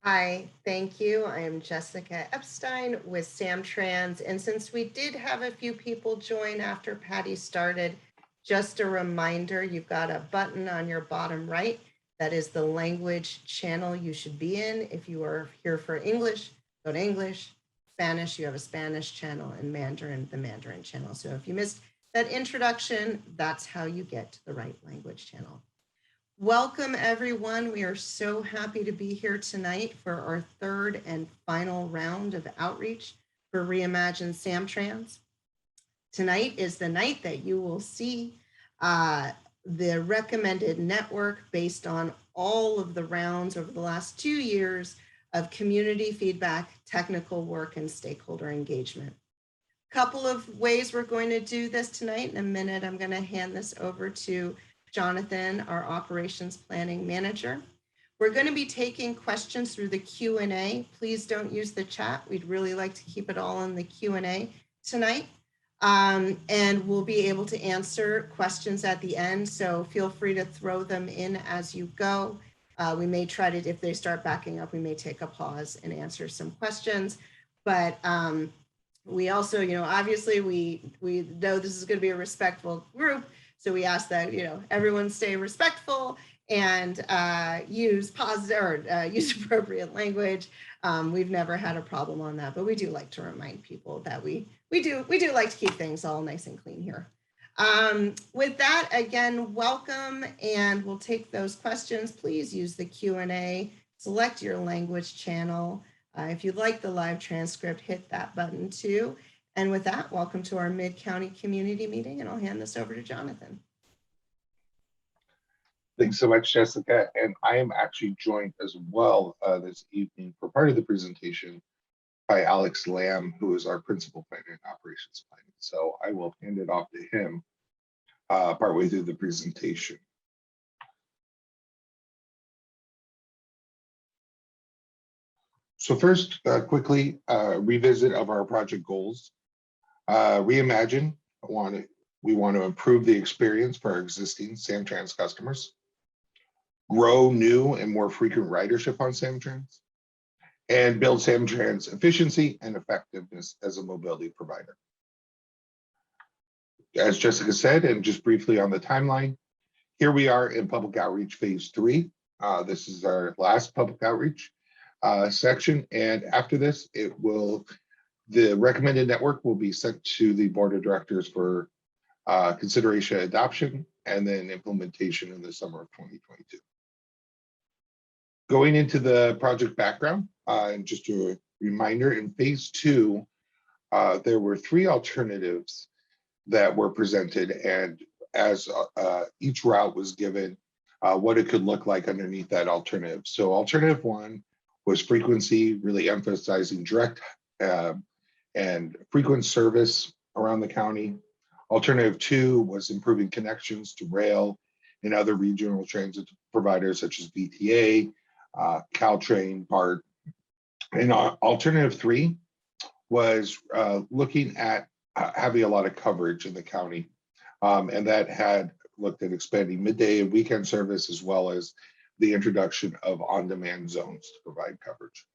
Hi, thank you. I am Jessica Epstein with SamTrans. And since we did have a few people join after Patty started, just a reminder, you've got a button on your bottom right. That is the language channel you should be in. If you are here for English, go to English. Spanish, you have a Spanish channel, and Mandarin, the Mandarin channel. So if you missed that introduction, that's how you get to the right language channel. Welcome, everyone. We are so happy to be here tonight for our third and final round of outreach for Reimagine SamTrans. Tonight is the night that you will see the recommended network based on all of the rounds over the last 2 years of community feedback, technical work, and stakeholder engagement. Couple of ways we're going to do this tonight. In a minute, I'm going to hand this over to Jonathan, our operations planning manager. We're going to be taking questions through the Q&A. Please don't use the chat. We'd really like to keep it all in the Q&A tonight. And we'll be able to answer questions at the end. So feel free to throw them in as you go. We may try to, if they start backing up, we may take a pause and answer some questions. But we also, obviously we know this is going to be a respectful group. So we ask that, everyone stay respectful and use positive or use appropriate language. We've never had a problem on that, but we do like to remind people that we do like to keep things all nice and clean here. With that, again, welcome, and we'll take those questions. Please use the Q&A, select your language channel. If you'd like the live transcript, hit that button too. And with that, welcome to our Mid-County Community Meeting, and I'll hand this over to Jonathan. Thanks so much, Jessica. And I am actually joined as well this evening for part of the presentation by Alex Lamb, who is our Principal Planner and Operations Planning. So I will hand it off to him partway through the presentation. So first, quickly, revisit of our project goals. Reimagine, we want to improve the experience for our existing SamTrans customers, grow new and more frequent ridership on SamTrans, and build SamTrans efficiency and effectiveness as a mobility provider. As Jessica said, and just briefly on the timeline, here we are in public outreach phase 3. This is our last public outreach section, and after this, the recommended network will be sent to the board of directors for consideration adoption and then implementation in the summer of 2022. Going into the project background, and just a reminder, in phase 2, there were 3 alternatives that were presented, and as each route was given, what it could look like underneath that alternative. So alternative 1 was frequency, really emphasizing direct and frequent service around the county. Alternative 2 was improving connections to rail and other regional transit providers such as VTA, Caltrain, BART. And alternative 3 was looking at having a lot of coverage in the county. And that had looked at expanding midday and weekend service, as well as the introduction of on-demand zones to provide coverage.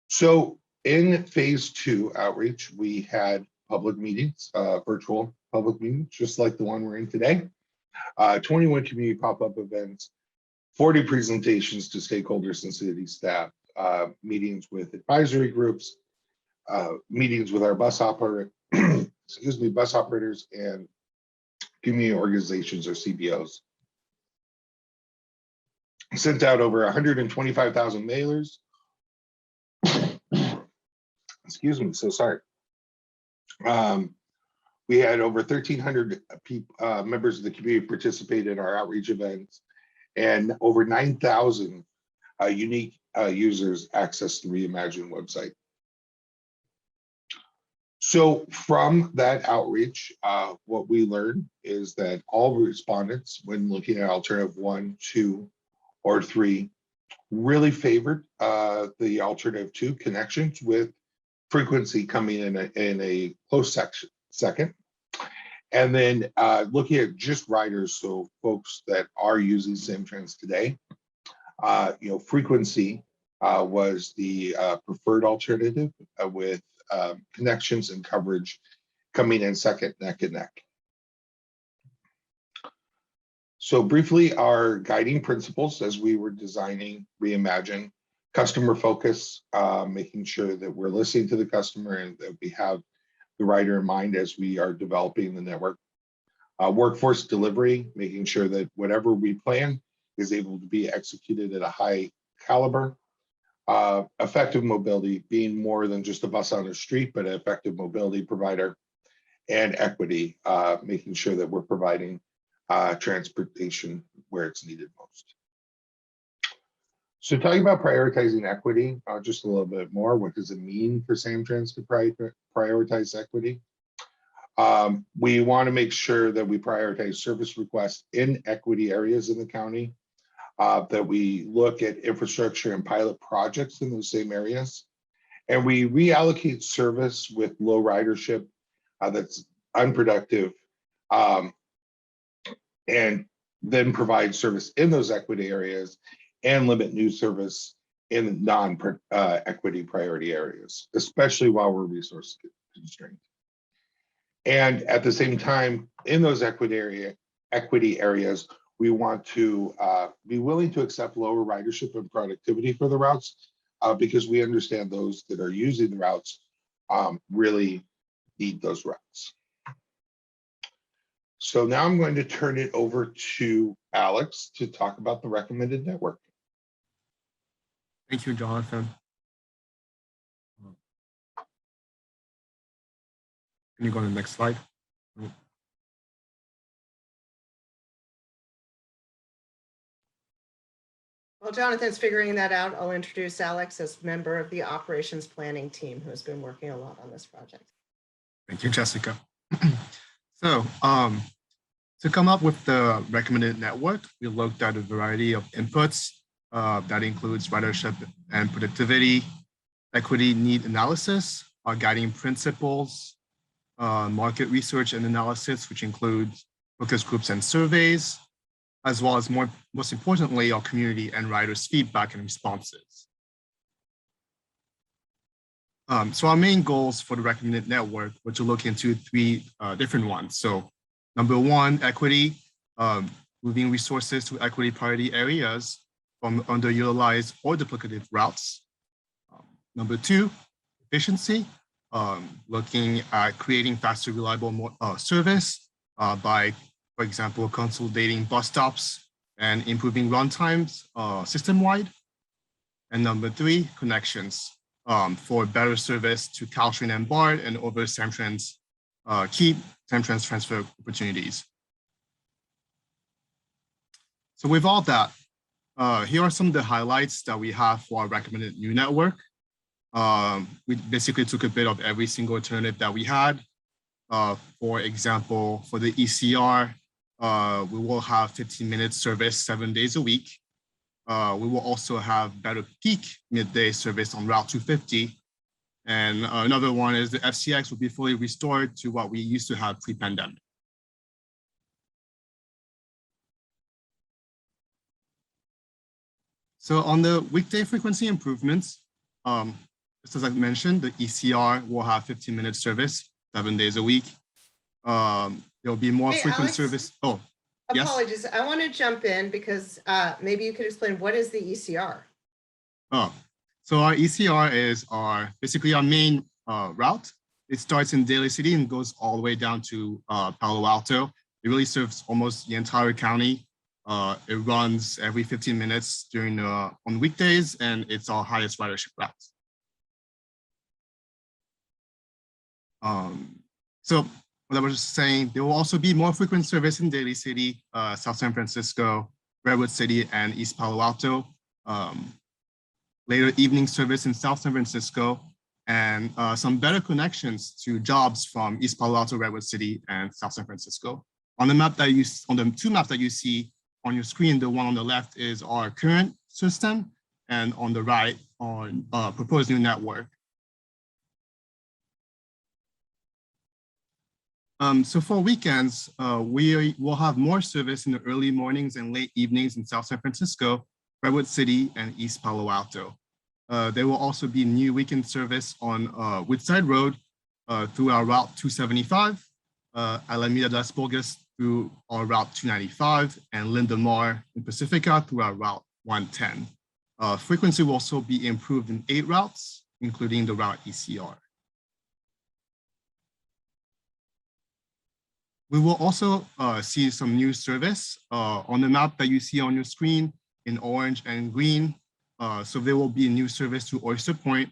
So in phase 2 outreach, we had public meetings, virtual public meetings, just like the one we're in today, 21 community pop-up events, 40 presentations to stakeholders and city staff, meetings with advisory groups, meetings with our bus operators and community organizations or CBOs. Sent out over 125,000 mailers. Excuse me, so sorry. We had over 1,300 members of the community participate in our outreach events, and over 9,000 unique users access the Reimagine website. So from that outreach, what we learned is that all respondents, when looking at alternative 1, 2, or 3, really favored the alternative 2, connections with frequency coming in a close second. And then looking at just riders, so folks that are using SamTrans today, frequency was the preferred alternative with connections and coverage coming in second, neck and neck. So briefly, our guiding principles as we were designing Reimagine: customer focus, making sure that we're listening to the customer and that we have the rider in mind as we are developing the network. Workforce delivery, making sure that whatever we plan is able to be executed at a high caliber. Effective mobility, being more than just a bus on the street, but an effective mobility provider. And equity, making sure that we're providing transportation where it's needed most. So talking about prioritizing equity, just a little bit more, what does it mean for SamTrans to prioritize equity? We want to make sure that we prioritize service requests in equity areas in the county, that we look at infrastructure and pilot projects in those same areas, and we reallocate service with low ridership that's unproductive, and then provide service in those equity areas and limit new service in non-equity priority areas, especially while we're resource constrained. And at the same time, in those equity areas, we want to be willing to accept lower ridership and productivity for the routes, because we understand those that are using the routes really need those routes. So now I'm going to turn it over to Alex to talk about the recommended network. Thank you, Jonathan. Can you go to the next slide? While Jonathan's figuring that out, I'll introduce Alex as member of the operations planning team who has been working a lot on this project. Thank you, Jessica. So to come up with the recommended network, we looked at a variety of inputs that includes ridership and productivity, equity need analysis, our guiding principles, market research and analysis, which includes focus groups and surveys, as well as most importantly, our community and riders' feedback and responses. So our main goals for the recommended network were to look into three different ones. So number one, equity, moving resources to equity priority areas from underutilized or duplicative routes. Number two, efficiency, looking at creating faster, reliable service by, for example, consolidating bus stops and improving run times system-wide. And number three, connections for better service to Caltrain and BART and over SamTrans, key SamTrans transfer opportunities. So with all that, here are some of the highlights that we have for our recommended new network. We basically took a bit of every single alternative that we had. For example, for the ECR, we will have 15-minute service 7 days a week. We will also have better peak midday service on Route 250. And another one is the FCX will be fully restored to what we used to have pre-pandemic. So on the weekday frequency improvements, just as I mentioned, the ECR will have 15-minute service 7 days a week. There'll be more frequent Alex, service. Oh, apologies. Yes? I want to jump in because maybe you could explain what is the ECR? Oh, so our ECR is basically our main route. It starts in Daly City and goes all the way down to Palo Alto. It really serves almost the entire county. It runs every 15 minutes on weekdays, and it's our highest ridership route. So what I was just saying, there will also be more frequent service in Daly City, South San Francisco, Redwood City, and East Palo Alto. Later evening service in South San Francisco, and some better connections to jobs from East Palo Alto, Redwood City, and South San Francisco. On the two maps that you see on your screen, the one on the left is our current system, and on the right, on proposed new network. So for weekends, we will have more service in the early mornings and late evenings in South San Francisco, Redwood City, and East Palo Alto. There will also be new weekend service on Woodside Road through our Route 275, Alameda Las Pulgas through our Route 295, and Lindamar in Pacifica through our Route 110. Frequency will also be improved in 8 routes, including the Route ECR. We will also see some new service on the map that you see on your screen in orange and green. So there will be a new service to Oyster Point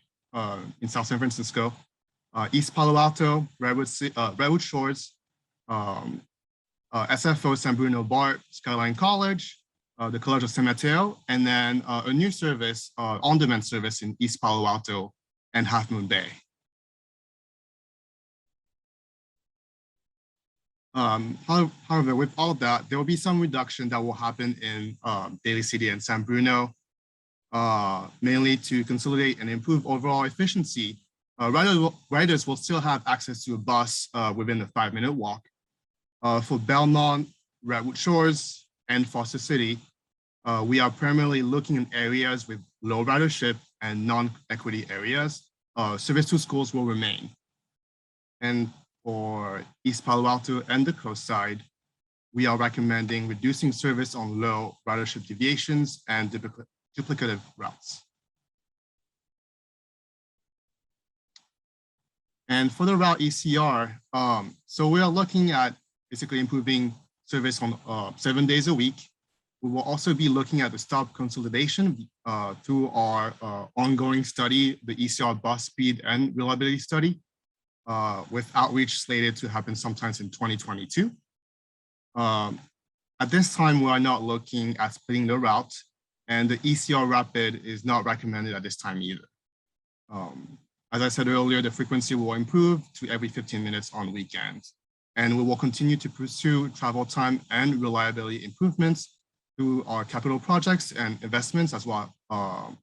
in South San Francisco, East Palo Alto, Redwood Shores, SFO San Bruno BART, Skyline College, the College of San Mateo, and then a new service, on-demand service in East Palo Alto and Half Moon Bay. However, with all of that, there will be some reduction that will happen in Daly City and San Bruno, mainly to consolidate and improve overall efficiency. Riders will still have access to a bus within a 5-minute walk. For Belmont, Redwood Shores, and Foster City, we are primarily looking in areas with low ridership and non-equity areas. Service to schools will remain. And for East Palo Alto and the coast side, we are recommending reducing service on low ridership deviations and duplicative routes. And for the Route ECR, so we are looking at basically improving service on 7 days a week. We will also be looking at the stop consolidation through our ongoing study, the ECR bus speed and reliability study, with outreach slated to happen sometimes in 2022. At this time, we are not looking at splitting the route, and the ECR rapid is not recommended at this time either. As I said earlier, the frequency will improve to every 15 minutes on weekends, and we will continue to pursue travel time and reliability improvements through our capital projects and investments, as well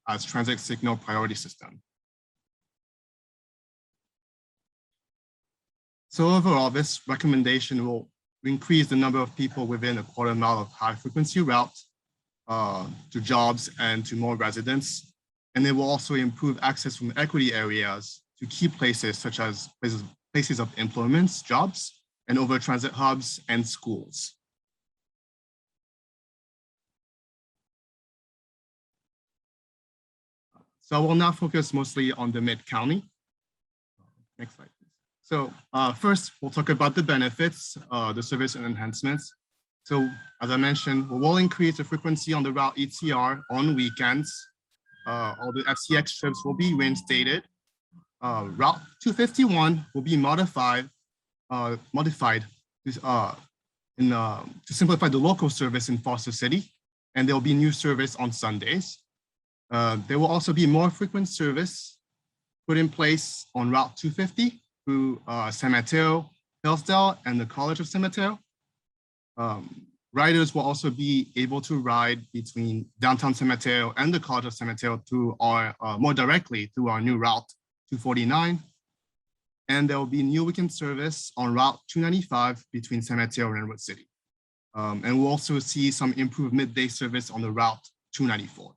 as transit signal priority system. So overall, this recommendation will increase the number of people within a quarter mile of high frequency route to jobs and to more residents. And it will also improve access from equity areas to key places such as places of employment, jobs, and over transit hubs and schools. So I will now focus mostly on the Mid-County. Next slide, please. So first, we'll talk about the benefits, the service and enhancements. So as I mentioned, we will increase the frequency on the Route ECR on weekends. All the FCX trips will be reinstated. Route 251 will be modified to simplify the local service in Foster City, and there will be new service on Sundays. There will also be more frequent service put in place on Route 250 through San Mateo, Hillsdale, and the College of San Mateo. Riders will also be able to ride between downtown San Mateo and the College of San Mateo through our, more directly through our new Route 249. And there will be new weekend service on Route 295 between San Mateo and Redwood City. And we'll also see some improved midday service on the Route 294.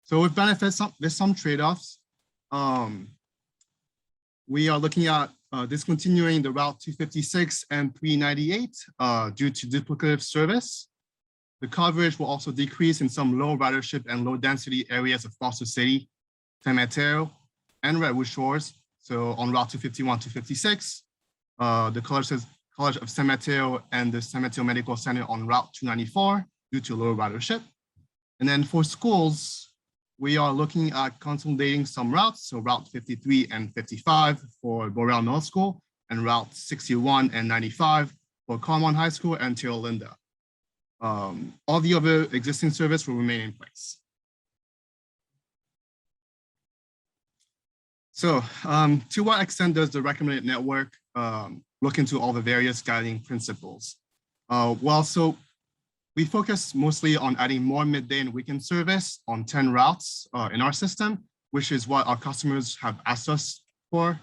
So with benefits, there's some trade-offs. We are looking at discontinuing the Route 256 and 398 due to duplicative service. The coverage will also decrease in some low ridership and low density areas of Foster City, San Mateo, and Redwood Shores. So on Route 251, 256, the College of San Mateo and the San Mateo Medical Center on Route 294 due to low ridership. And then for schools, we are looking at consolidating some routes, so Route 53 and 55 for Boreal Middle School, and Route 61 and 95 for Carmon High School and Tierra Linda. All the other existing service will remain in place. So to what extent does the recommended network look into all the various guiding principles? Well, so we focus mostly on adding more midday and weekend service on 10 routes in our system, which is what our customers have asked us for.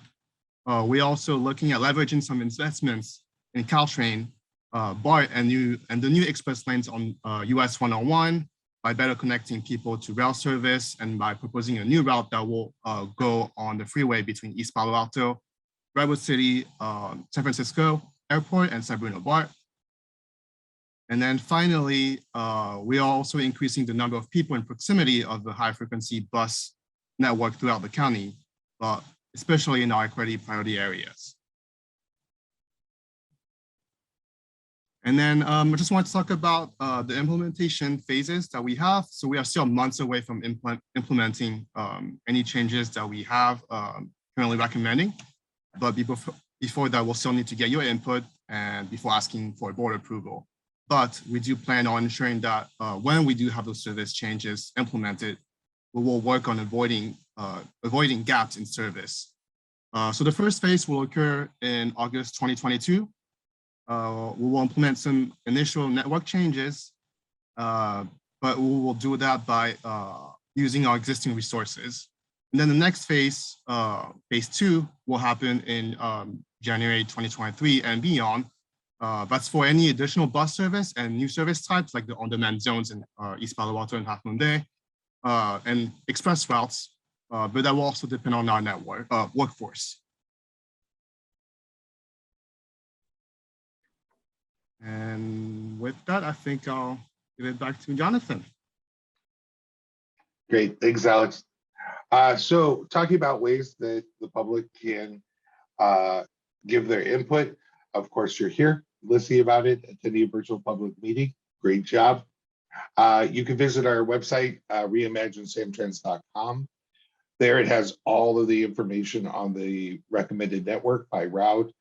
We're also looking at leveraging some investments in Caltrain, BART, and the new express lanes on US 101, by better connecting people to rail service and by proposing a new route that will go on the freeway between East Palo Alto, Redwood City, San Francisco Airport, and San Bruno BART. And then finally, we are also increasing the number of people in proximity of the high-frequency bus network throughout the county, especially in our equity priority areas. And then I just want to talk about the implementation phases that we have. So we are still months away from implementing any changes that we have currently recommending. But before that, we'll still need to get your input and before asking for board approval. But we do plan on ensuring that when we do have those service changes implemented, we will work on avoiding gaps in service. So the first phase will occur in August 2022. We will implement some initial network changes, but we will do that by using our existing resources. And then the next phase, phase 2, will happen in January 2023 and beyond. That's for any additional bus service and new service types like the on-demand zones in East Palo Alto and Half Moon Bay and express routes, but that will also depend on our network workforce. And with that, I think I'll give it back to Jonathan. Great, thanks, Alex. So talking about ways that the public can give their input, of course, you're here listening about it, attending a virtual public meeting. Great job. You can visit our website, reimaginesamtrans.com. There it has all of the information on the recommended network by route,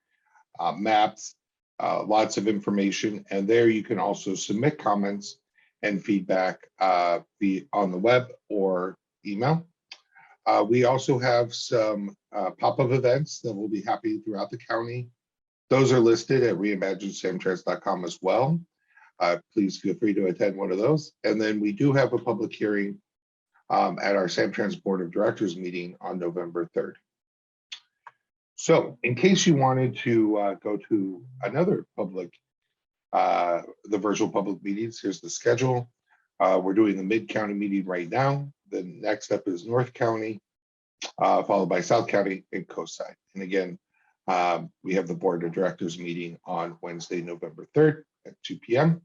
maps, lots of information. And there you can also submit comments and feedback on the web or email. We also have some pop-up events that will be happening throughout the county. Those are listed at reimaginesamtrans.com as well. Please feel free to attend one of those. And then we do have a public hearing at our SamTrans Board of Directors meeting on November 3rd. So in case you wanted to go to another public, the virtual public meetings, here's the schedule. We're doing the Mid-County meeting right now. The next up is North County, followed by South County and Coast Side. And again, we have the Board of Directors meeting on Wednesday, November 3rd at 2 p.m.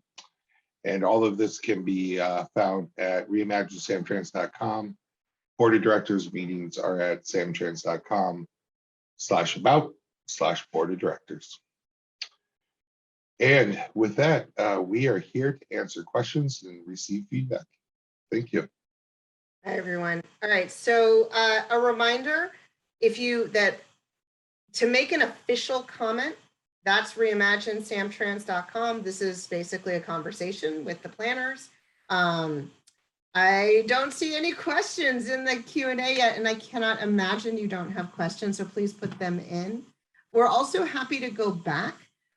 And all of this can be found at reimaginesamtrans.com. Board of Directors meetings are at samtrans.com/about/Board of Directors. And with that, we are here to answer questions and receive feedback. Thank you. Hi, everyone. All right, so a reminder, to make an official comment, that's reimaginesamtrans.com. This is basically a conversation with the planners. I don't see any questions in the Q&A yet, and I cannot imagine you don't have questions, so please put them in. We're also happy to go back.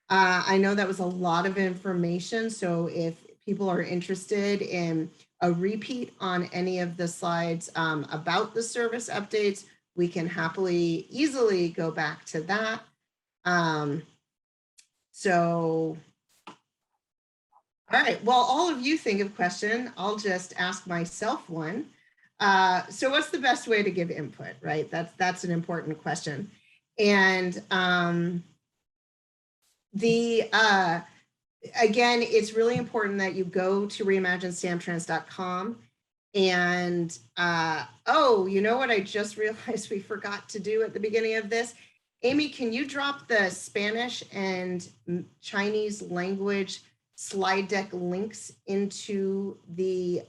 I know that was a lot of information, so if people are interested in a repeat on any of the slides about the service updates, we can easily go back to that. So, all right, while all of you think of a question, I'll just ask myself one. So what's the best way to give input, right? That's an important question. And again, it's really important that you go to reimaginesamtrans.com. And oh, you know what I just realized we forgot to do at the beginning of this? Amy, can you drop the Spanish and Chinese language slide deck links into the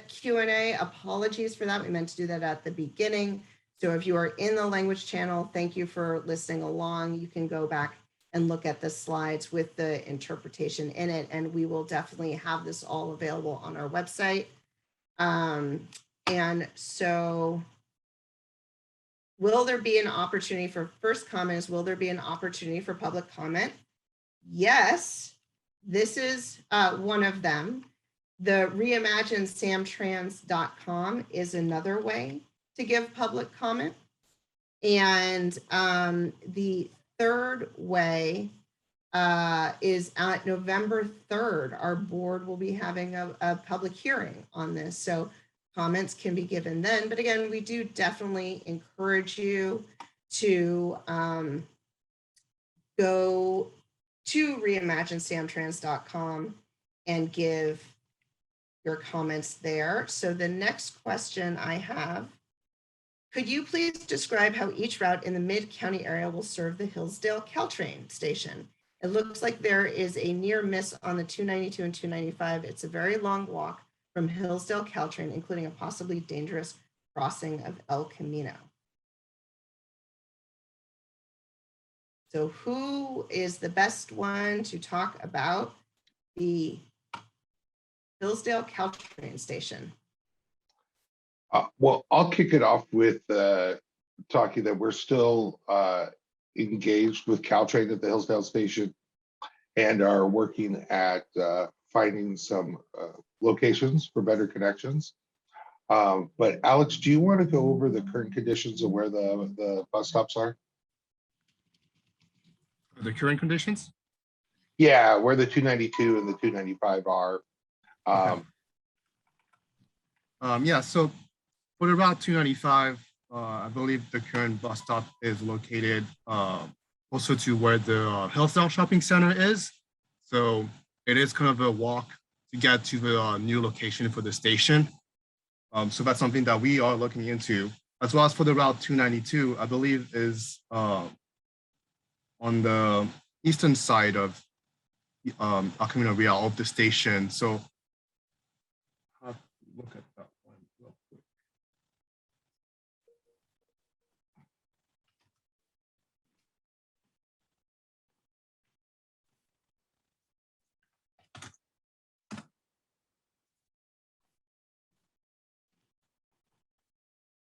Q&A? Apologies for that. We meant to do that at the beginning. So if you are in the language channel, thank you for listening along. You can go back and look at the slides with the interpretation in it, and we will definitely have this all available on our website. And so will there be an opportunity for first comments? Will there be an opportunity for public comment? Yes, this is one of them. The reimaginesamtrans.com is another way to give public comment. And the third way is at November 3rd. Our board will be having a public hearing on this. So comments can be given then. But again, we do definitely encourage you to go to reimaginesamtrans.com and give your comments there. So the next question I have, could you please describe how each route in the mid-county area will serve the Hillsdale Caltrain station? It looks like there is a near miss on the 292 and 295. It's a very long walk from Hillsdale Caltrain, including a possibly dangerous crossing of El Camino. So who is the best one to talk about the Hillsdale Caltrain station? Well, I'll kick it off with talking that we're still engaged with Caltrain at the Hillsdale station and are working at finding some locations for better connections. But Alex, do you want to go over the current conditions of where the bus stops are? The current conditions? Yeah, where the 292 and the 295 are. Okay. Yeah, so for the Route 295, I believe the current bus stop is located also to where the Hillsdale Shopping Center is. So it is kind of a walk to get to the new location for the station. So that's something that we are looking into. As well as for the Route 292, I believe is on the eastern side of El Camino Real of the station. So I'll look at that one real quick.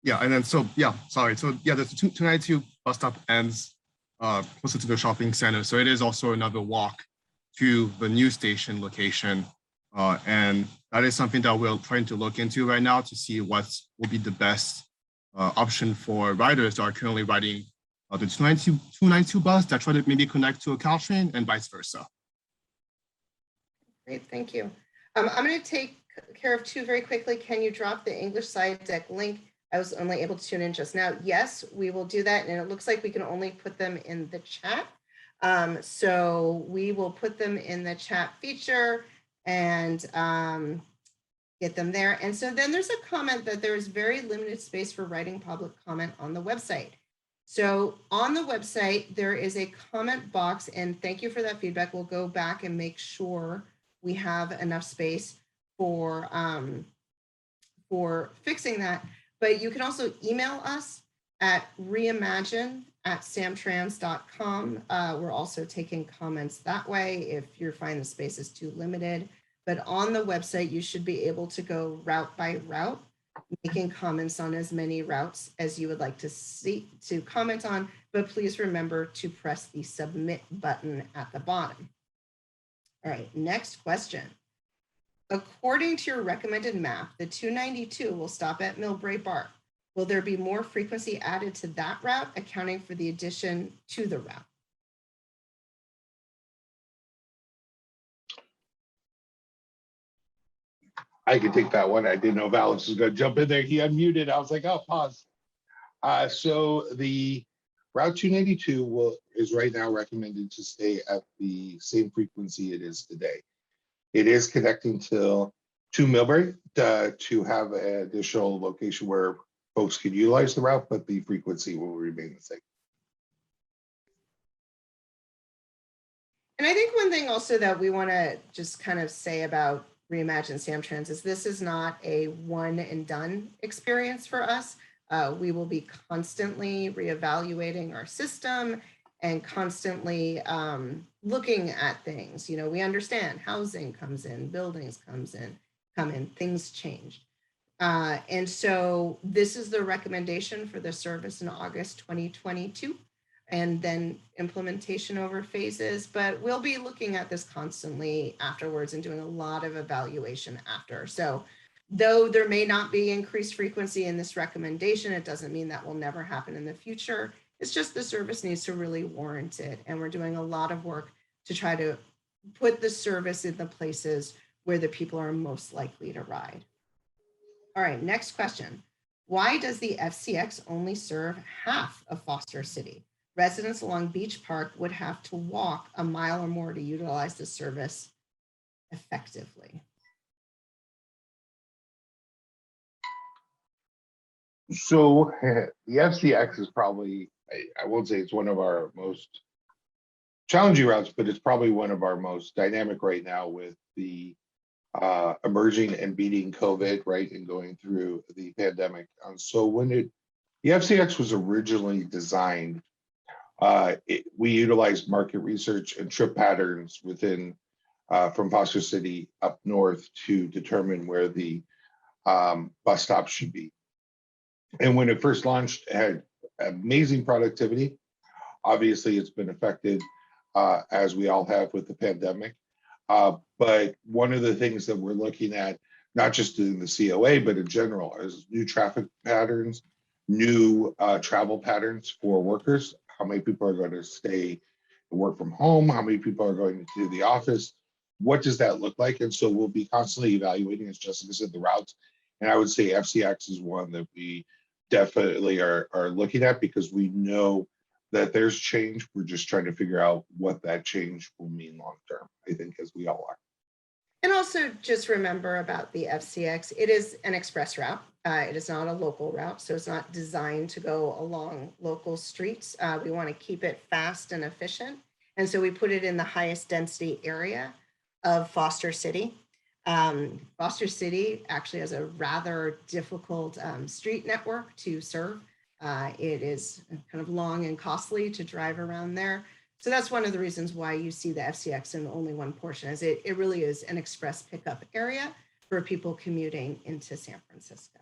Yeah, and then so yeah, sorry. So yeah, the 292 bus stop ends closer to the shopping center. So it is also another walk to the new station location. And that is something that we're trying to look into right now to see what will be the best option for riders that are currently riding the 292 bus that try to maybe connect to a Caltrain and vice versa. Great, thank you. I'm going to take care of two very quickly. Can you drop the English side deck link? I was only able to tune in just now. Yes, we will do that. And it looks like we can only put them in the chat. So we will put them in the chat feature and get them there. And so then there's a comment that there is very limited space for writing public comment on the website. So on the website, there is a comment box, and thank you for that feedback. We'll go back and make sure we have enough space for fixing that. But you can also email us at reimagine@samtrans.com. We're also taking comments that way if you find the space is too limited. But on the website, you should be able to go route by route, making comments on as many routes as you would like to comment on. But please remember to press the submit button at the bottom. All right, next question. According to your recommended map, the 292 will stop at Millbrae Park. Will there be more frequency added to that route, accounting for the addition to the route? I can take that one. I didn't know if Alex was going to jump in there. He unmuted. I was like, oh, pause. So the Route 292 is right now recommended to stay at the same frequency it is today. It is connecting to Millbrae to have an additional location where folks can utilize the route, but the frequency will remain the same. And I think one thing also that we want to just kind of say about Reimagine SamTrans is this is not a one and done experience for us. We will be constantly reevaluating our system and constantly looking at things. You know, we understand housing comes in, buildings come in, things change. And so this is the recommendation for the service in August 2022, and then implementation over phases. But we'll be looking at this constantly afterwards and doing a lot of evaluation after. So though there may not be increased frequency in this recommendation, it doesn't mean that will never happen in the future. It's just the service needs to really warrant it. And we're doing a lot of work to try to put the service in the places where the people are most likely to ride. All right, next question. Why does the FCX only serve half of Foster City? Residents along Beach Park would have to walk a mile or more to utilize the service effectively. So the FCX is probably, I won't say it's one of our most challenging routes, but it's probably one of our most dynamic right now with the emerging and beating COVID, right, and going through the pandemic. So when the FCX was originally designed, we utilized market research and trip patterns within from Foster City up north to determine where the bus stops should be. And when it first launched, it had amazing productivity. Obviously, it's been affected as we all have with the pandemic. But one of the things that we're looking at, not just in the COA, but in general, is new traffic patterns, new travel patterns for workers. How many people are going to stay and work from home? How many people are going to the office? What does that look like? And so we'll be constantly evaluating, as Jessica said, the routes. And I would say FCX is one that we definitely are looking at, because we know that there's change. We're just trying to figure out what that change will mean long term, I think, as we all are. And also just remember about the FCX, it is an express route. It is not a local route, so it's not designed to go along local streets. We want to keep it fast and efficient. And so we put it in the highest density area of Foster City. Foster City actually has a rather difficult street network to serve. It is kind of long and costly to drive around there. So that's one of the reasons why you see the FCX in only one portion, is it really is an express pickup area for people commuting into San Francisco.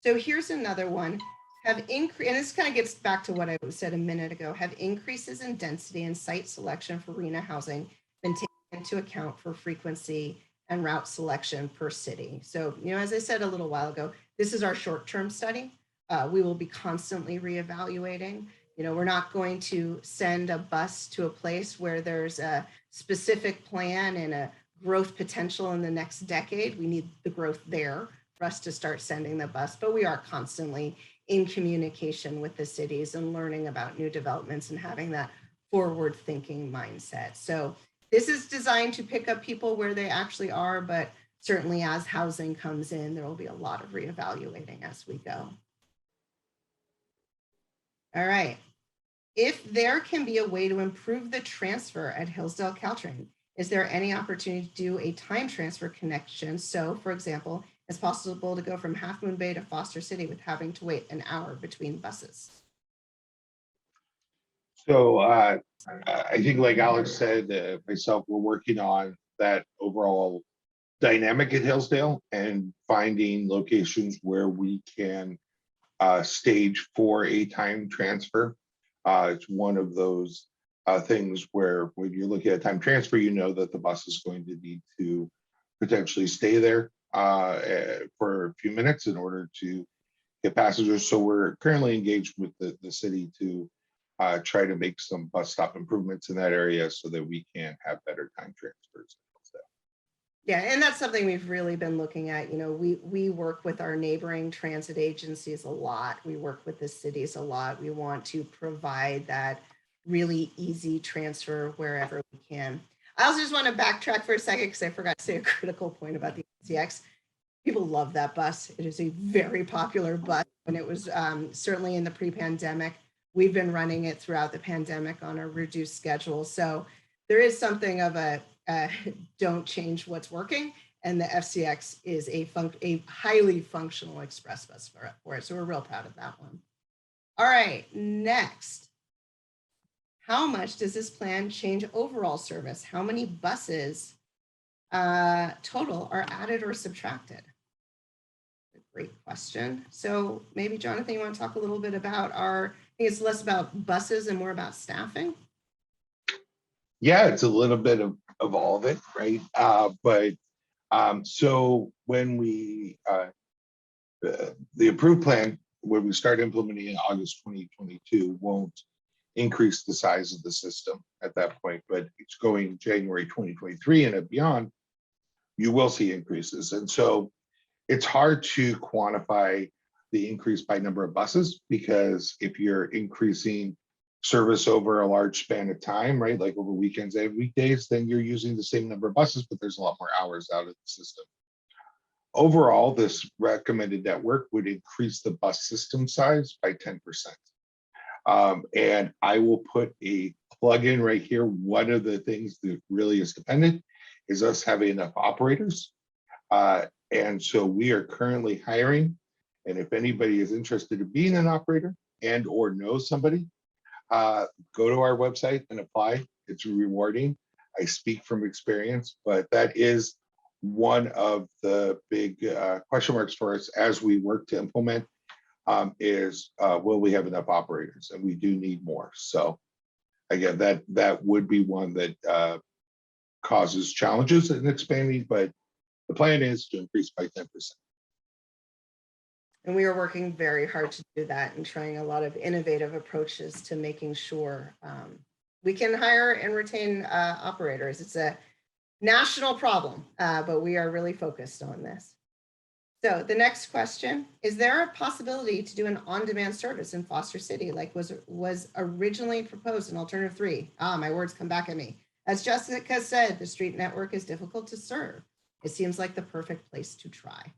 So here's another one. And this kind of gets back to what I said a minute ago, have increases in density and site selection for RHNA housing been taken into account for frequency and route selection per city? So, as I said a little while ago, this is our short-term study. We will be constantly reevaluating. We're not going to send a bus to a place where there's a specific plan and a growth potential in the next decade. We need the growth there for us to start sending the bus, but we are constantly in communication with the cities and learning about new developments and having that forward-thinking mindset. So this is designed to pick up people where they actually are, but certainly as housing comes in, there will be a lot of reevaluating as we go. All right. If there can be a way to improve the transfer at Hillsdale Caltrain, is there any opportunity to do a time transfer connection? So, for example, it's possible to go from Half Moon Bay to Foster City with having to wait an hour between buses. So I think, like Alex said, myself, we're working on that overall dynamic at Hillsdale and finding locations where we can stage for a time transfer. It's one of those things where when you're looking at time transfer, you know that the bus is going to need to potentially stay there for a few minutes in order to get passengers. So we're currently engaged with the city to try to make some bus stop improvements in that area so that we can have better time transfers. Yeah, and that's something we've really been looking at. We work with our neighboring transit agencies a lot. We work with the cities a lot. We want to provide that really easy transfer wherever we can. I also just want to backtrack for a second because I forgot to say a critical point about the CX. People love that bus. It is a very popular bus, and it was certainly in the pre-pandemic. We've been running it throughout the pandemic on a reduced schedule. So there is something of a don't change what's working, and the FCX is a highly functional express bus for it. So we're real proud of that one. All right, next. How much does this plan change overall service? How many buses total are added or subtracted? Great question. So maybe Jonathan, you want to talk a little bit about I think it's less about buses and more about staffing? Yeah, it's a little bit of all of it, right? So when we, the approved plan, when we start implementing in August 2022, won't increase the size of the system at that point. But it's going January 2023 and beyond, you will see increases. And so it's hard to quantify the increase by number of buses, because if you're increasing service over a large span of time, right, like over weekends and weekdays, then you're using the same number of buses, but there's a lot more hours out of the system. Overall, this recommended network would increase the bus system size by 10%. And I will put a plug in right here. One of the things that really is dependent is us having enough operators. And so we are currently hiring. And if anybody is interested in being an operator and or knows somebody, go to our website and apply. It's rewarding. I speak from experience, but that is one of the big question marks for us as we work to implement is will we have enough operators? And we do need more. So again, that would be one that causes challenges in expanding, but the plan is to increase by 10%. And we are working very hard to do that and trying a lot of innovative approaches to making sure we can hire and retain operators. It's a national problem, but we are really focused on this. So the next question, is there a possibility to do an on-demand service in Foster City like was originally proposed in Alternative 3? My words come back at me. As Jessica said, the street network is difficult to serve. It seems like the perfect place to try.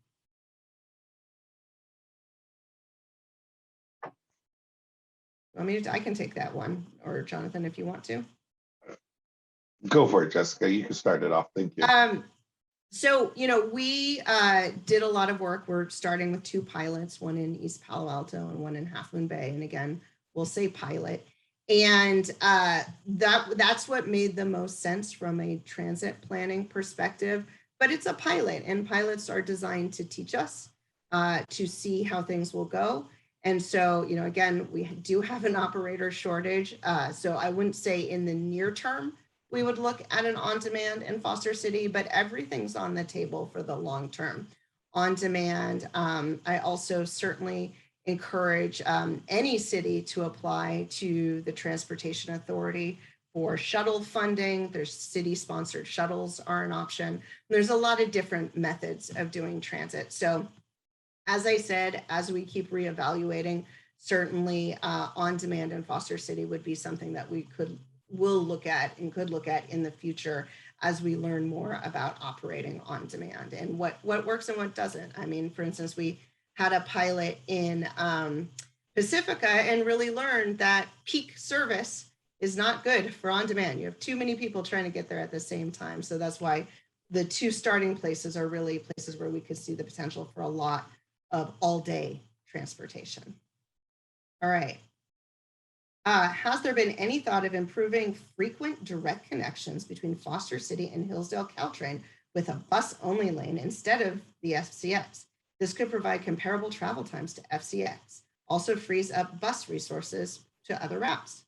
I can take that one, or Jonathan, if you want to. Go for it, Jessica. You can start it off. Thank you. So, we did a lot of work. We're starting with 2 pilots, one in East Palo Alto and one in Half Moon Bay. And again, we'll say pilot. And that's what made the most sense from a transit planning perspective. But it's a pilot, and pilots are designed to teach us to see how things will go. And so, again, we do have an operator shortage. So I wouldn't say in the near term, we would look at an on-demand in Foster City, but everything's on the table for the long term. On-demand, I also certainly encourage any city to apply to the Transportation Authority for shuttle funding. There's city-sponsored shuttles are an option. There's a lot of different methods of doing transit. So as I said, as we keep reevaluating, certainly on-demand in Foster City would be something that we will look at and could look at in the future as we learn more about operating on demand and what works and what doesn't. I mean, for instance, we had a pilot in Pacifica and really learned that peak service is not good for on demand. You have too many people trying to get there at the same time. So that's why the 2 starting places are really places where we could see the potential for a lot of all-day transportation. All right. Has there been any thought of improving frequent direct connections between Foster City and Hillsdale Caltrain with a bus-only lane instead of the FCX? This could provide comparable travel times to FCX. Also frees up bus resources to other routes.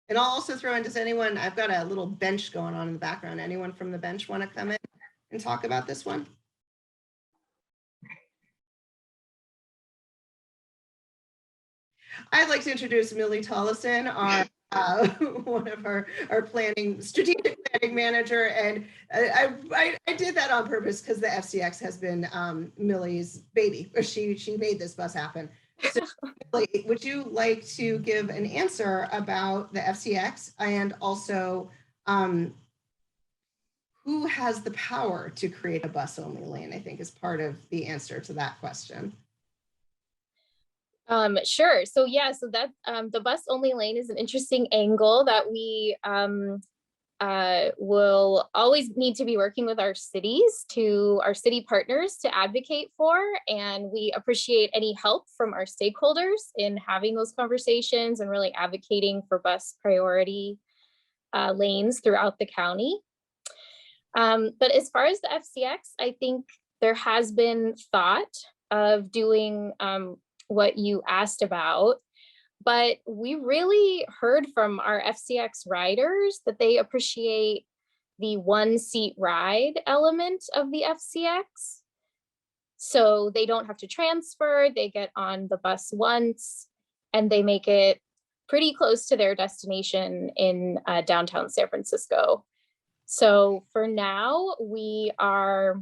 And I'll also throw in, I've got a little bench going on in the background. Anyone from the bench want to come in and talk about this one? I'd like to introduce Millie Tollison, our one of our strategic planning manager. And I did that on purpose because the FCX has been Millie's baby. She made this bus happen. So, Millie, would you like to give an answer about the FCX and also who has the power to create a bus-only lane, I think is part of the answer to that question. Sure. So yeah, so that the bus only lane is an interesting angle that we will always need to be working with our city partners to advocate for, and we appreciate any help from our stakeholders in having those conversations and really advocating for bus priority lanes throughout the county. But as far as the FCX, I think there has been thought of doing what you asked about, but we really heard from our FCX riders that they appreciate the 1-seat ride element of the FCX. So they don't have to transfer, they get on the bus once, and they make it pretty close to their destination in downtown San Francisco. So for now, we are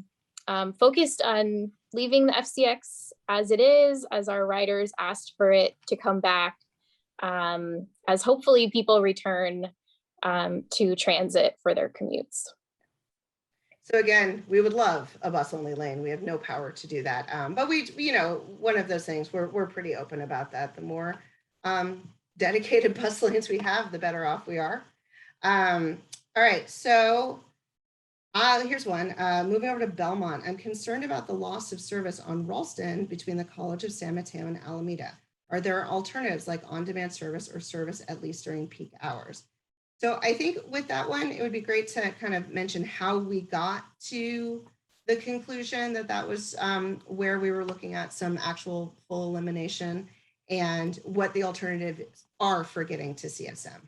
focused on leaving the FCX as it is, as our riders asked for it to come back, as hopefully people return to transit for their commutes. So again, we would love a bus only lane. We have no power to do that. But we, you know, one of those things, we're pretty open about that. The more dedicated bus lanes we have, the better off we are. All right, so here's one. Moving over to Belmont, I'm concerned about the loss of service on Ralston between the College of San Mateo and Alameda. Are there alternatives like on-demand service or service at least during peak hours? So I think with that one, it would be great to kind of mention how we got to the conclusion that that was where we were looking at some actual full elimination and what the alternatives are for getting to CSM.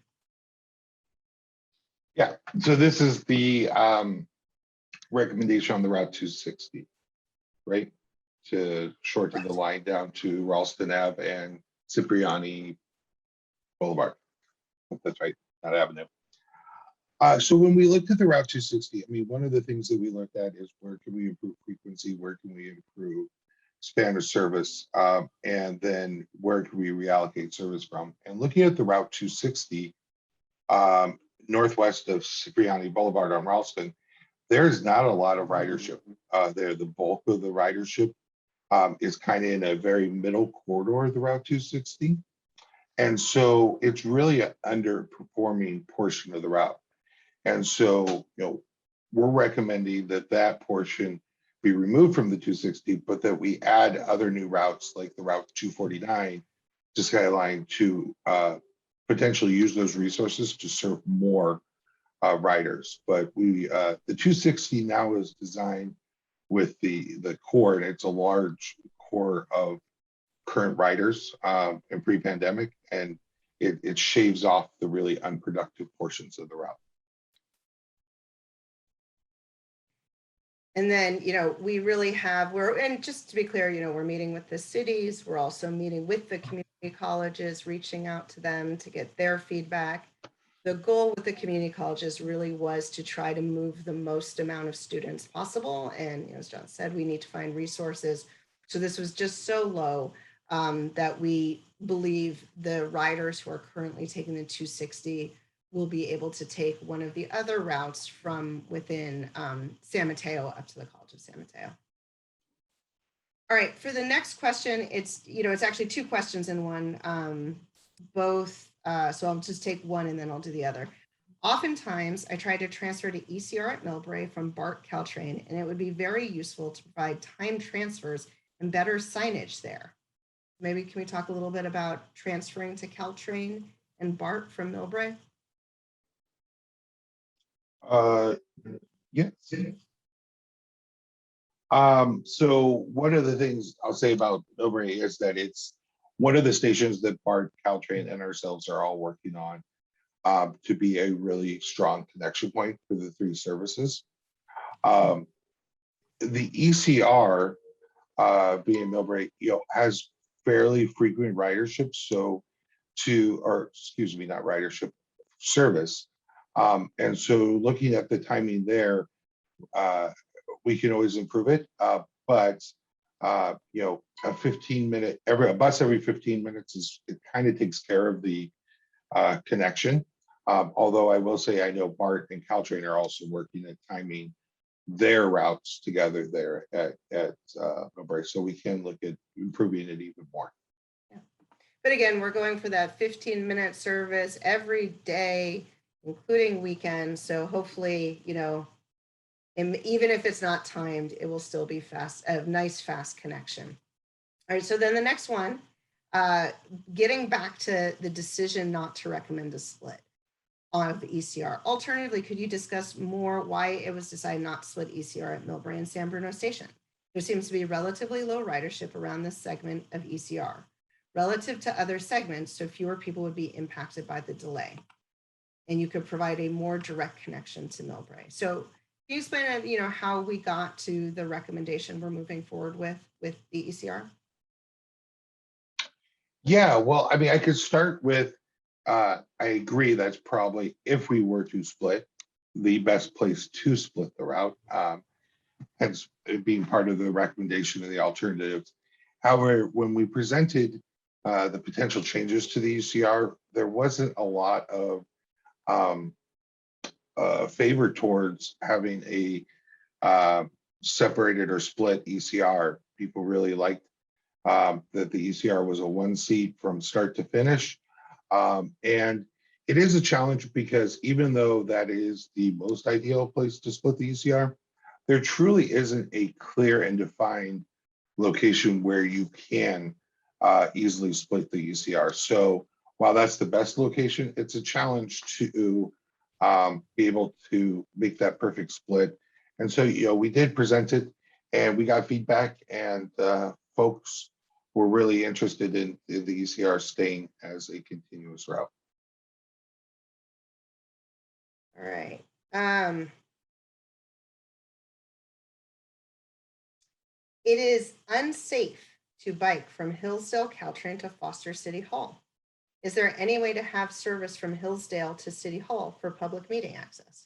Yeah, so this is the recommendation on the Route 260, right? To shorten the line down to Ralston Ave and Cipriani Boulevard. That's right, not Avenue. So when we looked at the Route 260, I mean, one of the things that we looked at is where can we improve frequency, where can we improve span of service, and then where can we reallocate service from? And looking at the Route 260, northwest of Cipriani Boulevard on Ralston, there's not a lot of ridership there. The bulk of the ridership is kind of in a very middle corridor of the Route 260. And so it's really an underperforming portion of the route. And so, you know, we're recommending that that portion be removed from the 260, but that we add other new routes like the Route 249 to Skyline to potentially use those resources to serve more riders. But we, the 260 now is designed with the core, and it's a large core of current riders in pre-pandemic, and it shaves off the really unproductive portions of the route. And then, you know, we really have, and just to be clear, you know, we're meeting with the cities. We're also meeting with the community colleges, reaching out to them to get their feedback. The goal with the community colleges really was to try to move the most amount of students possible. And, you know, as John said, we need to find resources. So this was just so low that we believe the riders who are currently taking the 260 will be able to take one of the other routes from within San Mateo up to the College of San Mateo. All right, for the next question, it's, you know, it's actually two questions in one, so I'll just take one and then I'll do the other. Oftentimes, I try to transfer to ECR at Millbrae from BART Caltrain, and it would be very useful to provide time transfers and better signage there. Maybe can we talk a little bit about transferring to Caltrain and BART from Millbrae? Yes. So one of the things I'll say about Millbrae is that it's one of the stations that BART, Caltrain, and ourselves are all working on to be a really strong connection point for the three services. The ECR, being Millbrae, you know, has fairly frequent ridership, so not ridership, service. And so looking at the timing there, we can always improve it, but you know, a 15-minute, a bus every 15 minutes it kind of takes care of the connection. Although I will say I know BART and Caltrain are also working at timing their routes together there at Millbrae, so we can look at improving it even more. Yeah. But again, we're going for that 15-minute service every day, including weekends. So hopefully, you know, even if it's not timed, it will still be fast, a nice fast connection. All right, so then the next one, getting back to the decision not to recommend a split of the ECR. Alternatively, could you discuss more why it was decided not to split ECR at Millbrae and San Bruno Station? There seems to be relatively low ridership around this segment of ECR relative to other segments, so fewer people would be impacted by the delay. And you could provide a more direct connection to Millbrae. So Can you explain, how we got to the recommendation we're moving forward with the ECR? Yeah, well, I mean, I could start with, I agree that's probably, if we were to split, the best place to split the route, hence it being part of the recommendation of the alternatives. However, when we presented the potential changes to the ECR, there wasn't a lot of favor towards having a separated or split ECR. People really liked that the ECR was a one seat from start to finish. And it is a challenge because even though that is the most ideal place to split the ECR, there truly isn't a clear and defined location where you can easily split the ECR. So while that's the best location, it's a challenge to be able to make that perfect split. And so, we did present it and we got feedback, and folks were really interested in the ECR staying as a continuous route. All right. It is unsafe to bike from Hillsdale Caltrain to Foster City Hall. Is there any way to have service from Hillsdale to City Hall for public meeting access?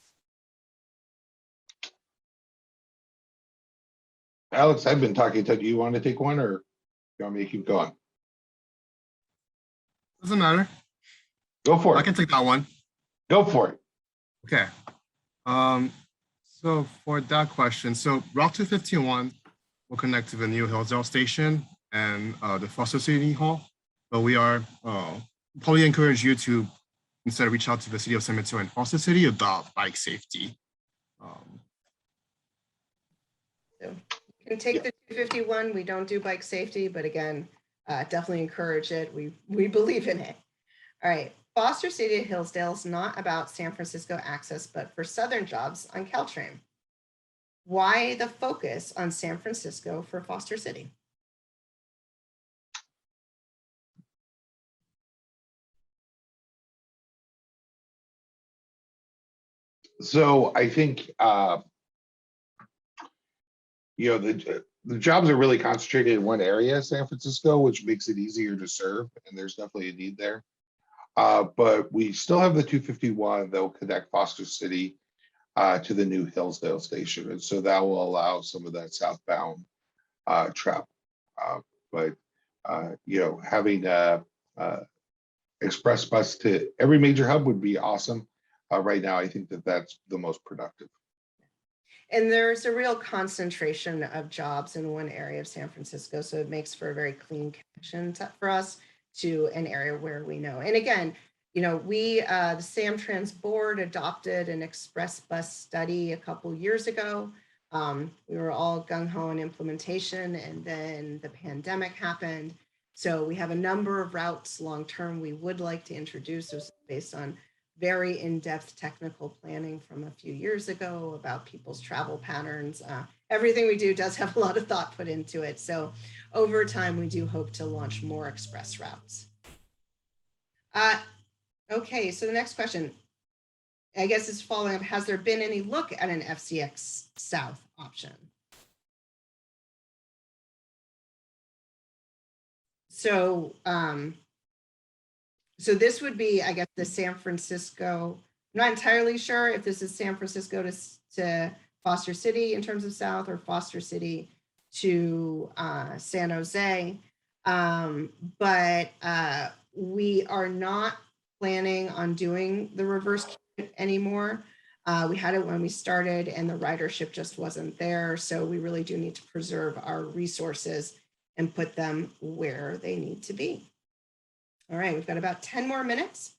Alex, I've been talking to you. Do you want to take one, or you want me to keep going? Doesn't matter. Go for it. I can take that one. Go for it. Okay. So for that question, so Route 251 will connect to the new Hillsdale station and the Foster City Hall, but we are probably encourage you to instead reach out to the city of San Mateo and Foster City about bike safety. So you can take the 251. We don't do bike safety, but again, definitely encourage it. We believe in it. All right. Foster City to Hillsdale is not about San Francisco access, but for Southern jobs on Caltrain. Why the focus on San Francisco for Foster City? So I think the jobs are really concentrated in one area, San Francisco, which makes it easier to serve, and there's definitely a need there. But we still have the 251 that will connect Foster City to the new Hillsdale station, and so that will allow some of that southbound travel. But having express bus to every major hub would be awesome. Right now, I think that that's the most productive. And there's a real concentration of jobs in one area of San Francisco, so it makes for a very clean connection for us to an area where we know. And again, we, the SamTrans board adopted an express bus study a couple years ago. We were all gung-ho in implementation, and then the pandemic happened. So we have a number of routes long-term we would like to introduce. Those based on very in-depth technical planning from a few years ago about people's travel patterns. Everything we do does have a lot of thought put into it. So over time, we do hope to launch more express routes. Okay, so the next question, I guess is following up, has there been any look at an FCX South option? So, so this would be, I guess, the San Francisco, I'm not entirely sure if this is San Francisco to Foster City in terms of South, or Foster City to San Jose. But we are not planning on doing the reverse commute anymore. We had it when we started and the ridership just wasn't there. So we really do need to preserve our resources and put them where they need to be. All right, we've got about 10 more minutes.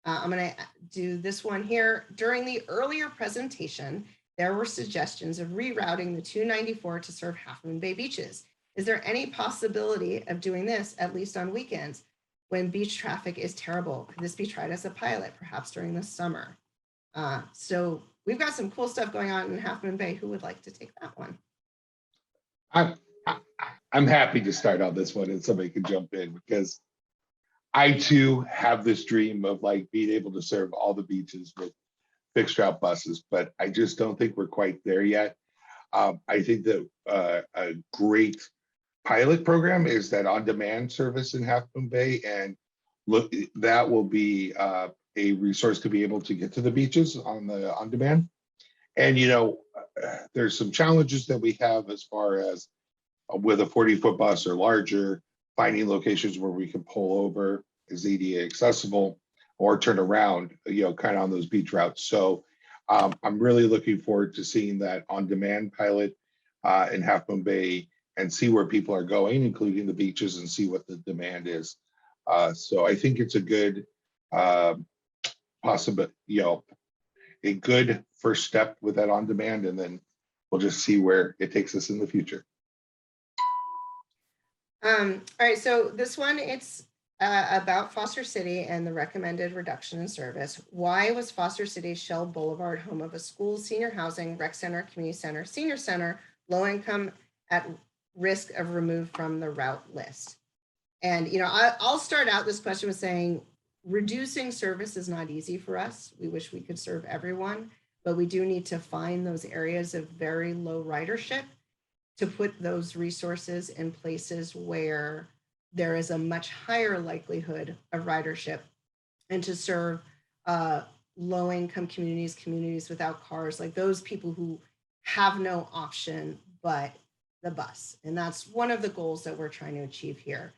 I'm going to do this one here. During the earlier presentation, there were suggestions of rerouting the 294 to serve Half Moon Bay beaches. Is there any possibility of doing this, at least on weekends, when beach traffic is terrible? Could this be tried as a pilot, perhaps during the summer? So we've got some cool stuff going on in Half Moon Bay. Who would like to take that one? I'm happy to start on this one, and somebody can jump in, because I too have this dream of being able to serve all the beaches with fixed route buses, but I just don't think we're quite there yet. I think that a great pilot program is that on-demand service in Half Moon Bay, and look, that will be a resource to be able to get to the beaches on the on-demand. And there's some challenges that we have as far as with a 40-foot bus or larger, finding locations where we can pull over is ADA accessible or turn around, kind of on those beach routes. So I'm really looking forward to seeing that on-demand pilot in Half Moon Bay and see where people are going, including the beaches, and see what the demand is. So I think it's a good a good first step with that on-demand, and then we'll just see where it takes us in the future. All right, so this one, it's about Foster City and the recommended reduction in service. Why was Foster City Shell Boulevard home of a school, senior housing, rec center, community center, senior center, low income, at risk of removed from the route list? And I'll start out this question with saying reducing service is not easy for us. We wish we could serve everyone, but we do need to find those areas of very low ridership to put those resources in places where there is a much higher likelihood of ridership, and to serve low-income communities, communities without cars, like those people who have no option but the bus. And that's one of the goals that we're trying to achieve here.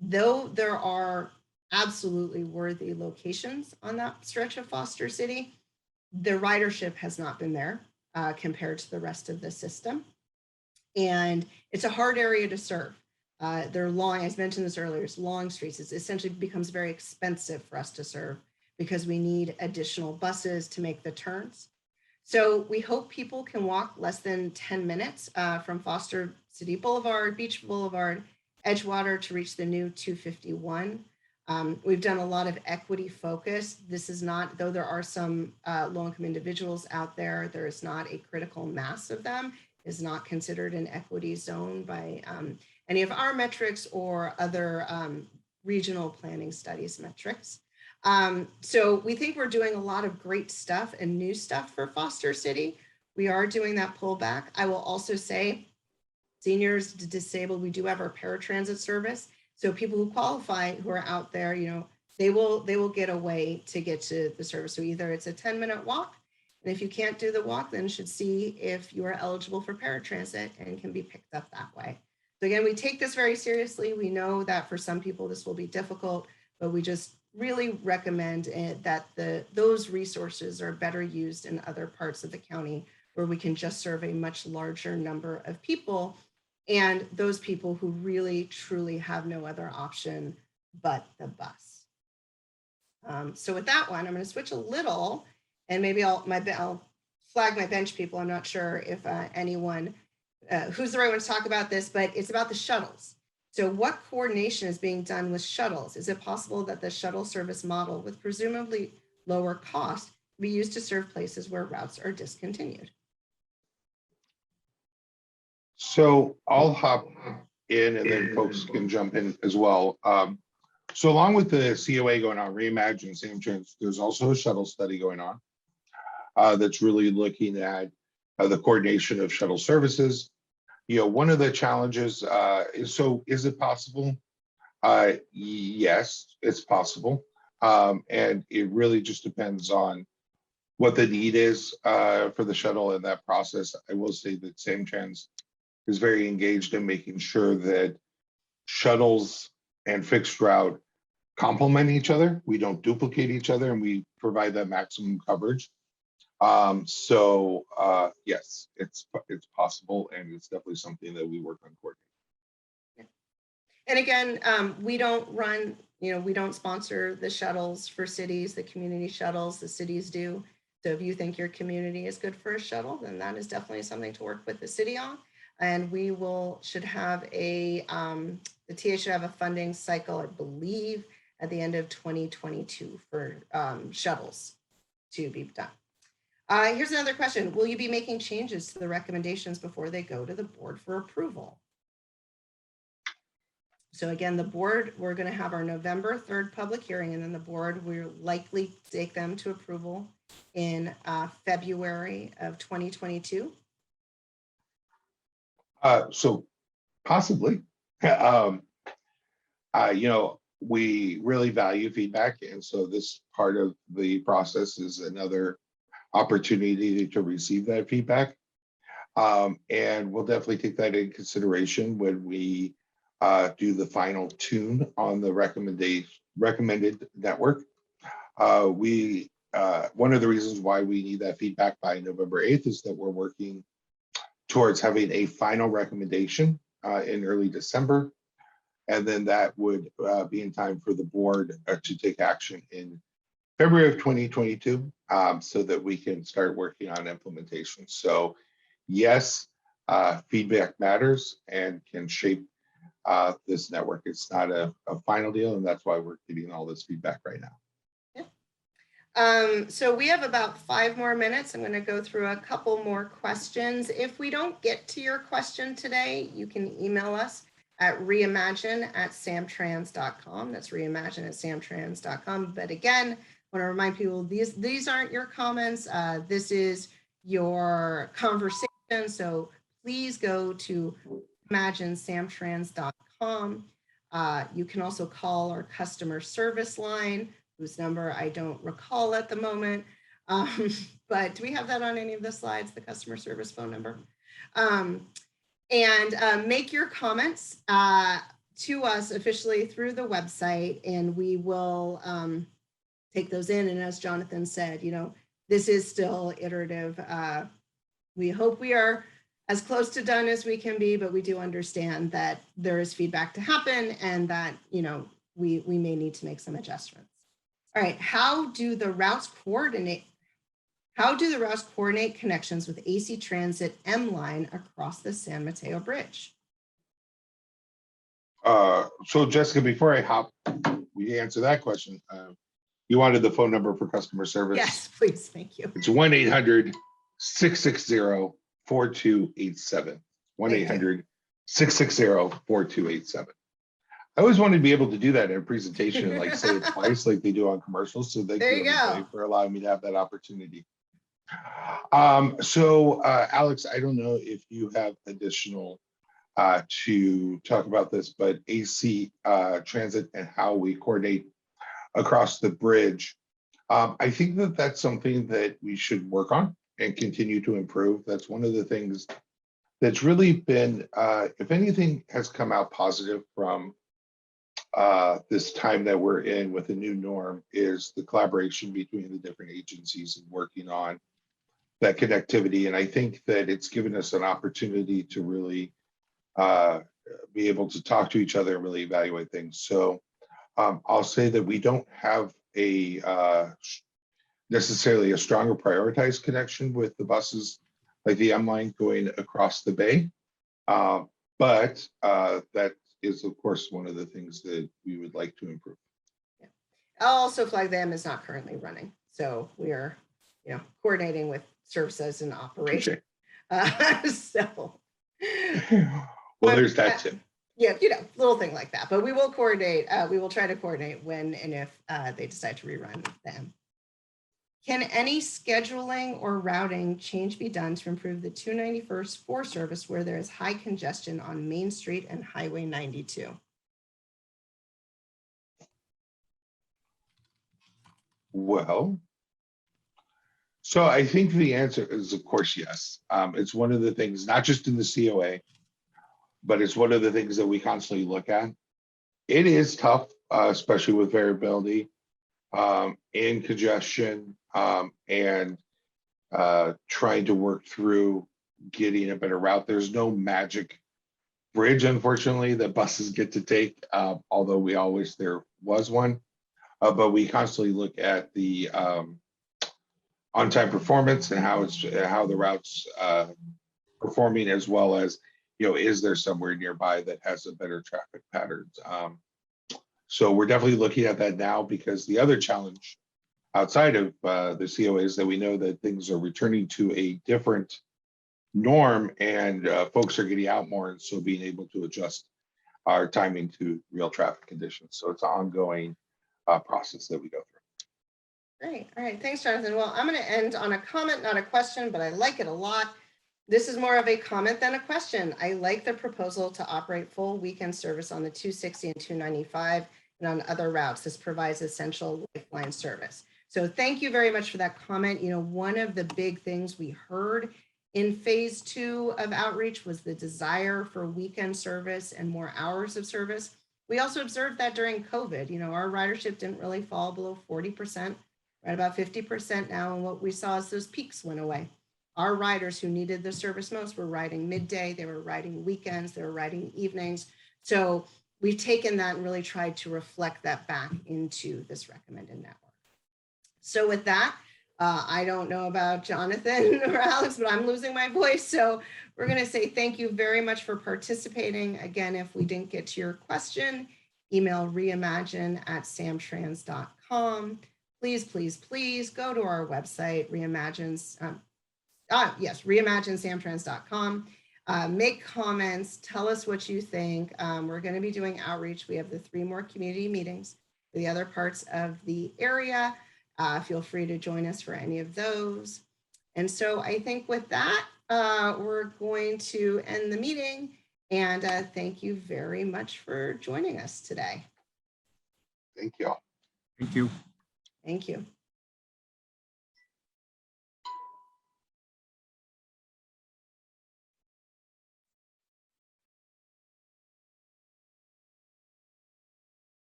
Though there are absolutely worthy locations on that stretch of Foster City, the ridership has not been there compared to the rest of the system. And it's a hard area to serve. They're long, as mentioned this earlier, it's long streets. It essentially becomes very expensive for us to serve because we need additional buses to make the turns. So we hope people can walk less than 10 minutes from Foster City Boulevard, Beach Boulevard, Edgewater to reach the new 251. We've done a lot of equity focus. This is not, though there are some low-income individuals out there, there is not a critical mass of them, is not considered an equity zone by any of our metrics or other regional planning studies metrics. So we think we're doing a lot of great stuff and new stuff for Foster City. We are doing that pullback. I will also say seniors, disabled, we do have our paratransit service. So people who qualify, who are out there, they will get a way to get to the service. So either it's a 10-minute walk, and if you can't do the walk, then should see if you are eligible for paratransit and can be picked up that way. So again, we take this very seriously. We know that for some people this will be difficult, but we just really recommend that those resources are better used in other parts of the county where we can just serve a much larger number of people, and those people who really truly have no other option but the bus. So with that one, I'm going to switch a little, and maybe I'll flag my bench people. I'm not sure if anyone, who's the right one to talk about this, but it's about the shuttles. So what coordination is being done with shuttles? Is it possible that the shuttle service model with presumably lower cost be used to serve places where routes are discontinued? So I'll hop in and then folks can jump in as well. So along with the COA going on, Reimagine, SamTrans, there's also a shuttle study going on that's really looking at the coordination of shuttle services. One of the challenges is it possible? Yes, it's possible. And it really just depends on what the need is for the shuttle in that process. I will say that SamTrans is very engaged in making sure that shuttles and fixed route complement each other. We don't duplicate each other, and we provide that maximum coverage. Yes, it's possible, and it's definitely something that we work on coordinating. And again, we don't run, we don't sponsor the shuttles for cities, the community shuttles, the cities do. So if you think your community is good for a shuttle, then that is definitely something to work with the city on. And we should have the TA should have a funding cycle, I believe, at the end of 2022 for shuttles to be done. Here's another question. Will you be making changes to the recommendations before they go to the board for approval? So again, the board, we're going to have our November 3rd public hearing, and then the board will likely take them to approval in February of 2022. So possibly, we really value feedback. And so this part of the process is another opportunity to receive that feedback. And we'll definitely take that into consideration when we do the final tune on the recommended network. One of the reasons why we need that feedback by November 8th is that we're working towards having a final recommendation in early December. And then that would be in time for the board to take action in February of 2022 so that we can start working on implementation. So yes, feedback matters and can shape this network. It's not a final deal, and that's why we're getting all this feedback right now. So we have about 5 more minutes. I'm going to go through a couple more questions. If we don't get to your question today, you can email us at reimagine@samtrans.com. That's reimagine@samtrans.com. But again, I want to remind people, these aren't your comments. This is your conversation. So please go to reimagine@samtrans.com. You can also call our customer service line, whose number I don't recall at the moment. But do we have that on any of the slides, the customer service phone number? And make your comments to us officially through the website, and we will take those in. And as Jonathan said, this is still iterative. We hope we are as close to done as we can be, but we do understand that there is feedback to happen and that, we may need to make some adjustments. All right, how do the routes coordinate connections with AC Transit M line across the San Mateo Bridge? So Jessica, before we answer that question, you wanted the phone number for customer service? Yes, please, thank you. It's 1-800-660-4287. 1-800-660-4287. I always wanted to be able to do that in a presentation, like say it twice, like they do on commercials. So thank you everybody for allowing me to have that opportunity. Alex, I don't know if you have additional to talk about this, but AC Transit and how we coordinate across the bridge. I think that that's something that we should work on and continue to improve. That's one of the things that's really been, if anything has come out positive from this time that we're in with the new norm, is the collaboration between the different agencies and working on that connectivity. And I think that it's given us an opportunity to really be able to talk to each other and really evaluate things. So I'll say that we don't have necessarily a stronger prioritized connection with the buses like the M line going across the bay. But that is, of course, one of the things that we would like to improve. Yeah. I'll also flag them is not currently running. So we are, coordinating with services and operation. So. Well, there's that too. Yeah, little thing like that. But we will coordinate. We will try to coordinate when and if they decide to rerun them. Can any scheduling or routing change be done to improve the 291st 4 service where there is high congestion on Main Street and Highway 92? Well, so I think the answer is, of course, yes. It's one of the things, not just in the COA, but it's one of the things that we constantly look at. It is tough, especially with variability and congestion and trying to work through getting a better route. There's no magic bridge, unfortunately, that buses get to take, although we always, there was one. But we constantly look at the on-time performance and how the route's performing, as well as, is there somewhere nearby that has a better traffic patterns? So we're definitely looking at that now, because the other challenge outside of the COA is that we know that things are returning to a different norm and folks are getting out more. And so being able to adjust our timing to real traffic conditions. So it's an ongoing process that we go through. Great. All right. Thanks, Jonathan. Well, I'm going to end on a comment, not a question, but I like it a lot. This is more of a comment than a question. I like the proposal to operate full weekend service on the 260 and 295 and on other routes. This provides essential lifeline service. So thank you very much for that comment. You know, one of the big things we heard in phase 2 of outreach was the desire for weekend service and more hours of service. We also observed that during COVID, you know, our ridership didn't really fall below 40%, right about 50% now. And what we saw is those peaks went away. Our riders who needed the service most were riding midday, they were riding weekends, they were riding evenings. So we've taken that and really tried to reflect that back into this recommended network. So with that, I don't know about Jonathan or Alex, but I'm losing my voice. So we're going to say thank you very much for participating. Again, if we didn't get to your question, email reimagine@samtrans.com. Please, please, please go to our website, reimaginesamtrans.com. Make comments, tell us what you think. We're going to be doing outreach. We have the 3 more community meetings for the other parts of the area. Feel free to join us for any of those. And so I think with that, we're going to end the meeting. And thank you very much for joining us today. Thank you all. Thank you. Thank you.